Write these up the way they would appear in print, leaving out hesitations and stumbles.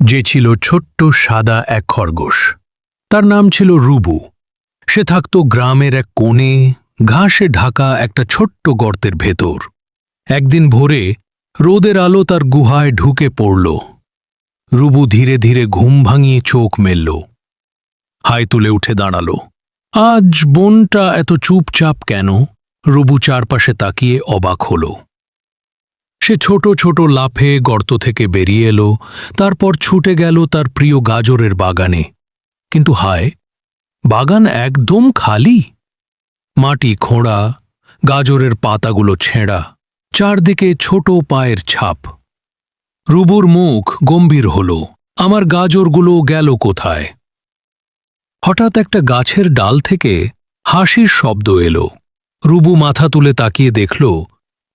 যে ছিল ছোট্ট সাদা এক খরগোশ। তার নাম ছিল রুবু। সে থাকত গ্রামের এক কোণে, ঘাসে ঢাকা একটা ছোট্ট গর্তের ভেতর। একদিন ভোরে রোদের আলো তার গুহায় ঢুকে পড়ল। রুবু ধীরে ধীরে ঘুম ভাঙিয়ে চোখ মেলল, হাই তুলে উঠে দাঁড়াল। আজ বনটা এত চুপচাপ কেন? রুবু চারপাশে তাকিয়ে অবাক হল। সে ছোট ছোট লাফে গর্ত থেকে বেরিয়ে এলো, তারপর ছুটে গেল তার প্রিয় গাজরের বাগানে। কিন্তু হায়, বাগান একদম খালি। মাটি খোঁড়া, গাজরের পাতাগুলো ছেঁড়া, চারদিকে ছোট পায়ের ছাপ। রুবুর মুখ গম্ভীর হল, আমার গাজরগুলো গেল কোথায়? হঠাৎ একটা গাছের ডাল থেকে হাসির শব্দ এলো। রুবু মাথা তুলে তাকিয়ে দেখল,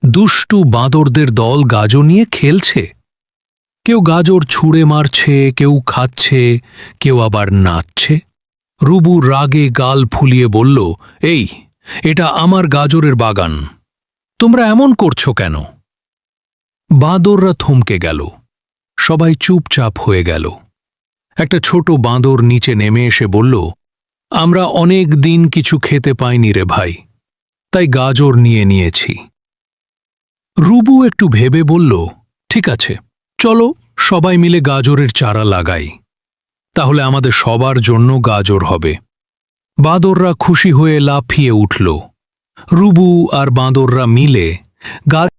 দুষ্টু বাঁদরদের দল গাজর নিয়ে খেলছে। কেউ গাজর ছুঁড়ে মারছে, কেউ খাচ্ছে, কেউ আবার নাচছে। রুবু রাগে গাল ফুলিয়ে বলল, এই, এটা আমার গাজরের বাগান, তোমরা এমন করছো কেন? বাঁদররা থমকে গেল, সবাই চুপচাপ হয়ে গেল। একটা ছোট বাঁদর নিচে নেমে এসে বলল, আমরা অনেক দিন কিছু খেতে পাইনি রে ভাই, তাই গাজর নিয়ে নিয়েছি। রুবু একটু ভেবে বলল, ঠিক আছে, চলো সবাই মিলে গাজরের চারা লাগাই, তাহলে আমাদের সবার জন্য গাজর হবে। বাঁদররা খুশি হয়ে লাফিয়ে উঠল। রুবু আর বাঁদররা মিলে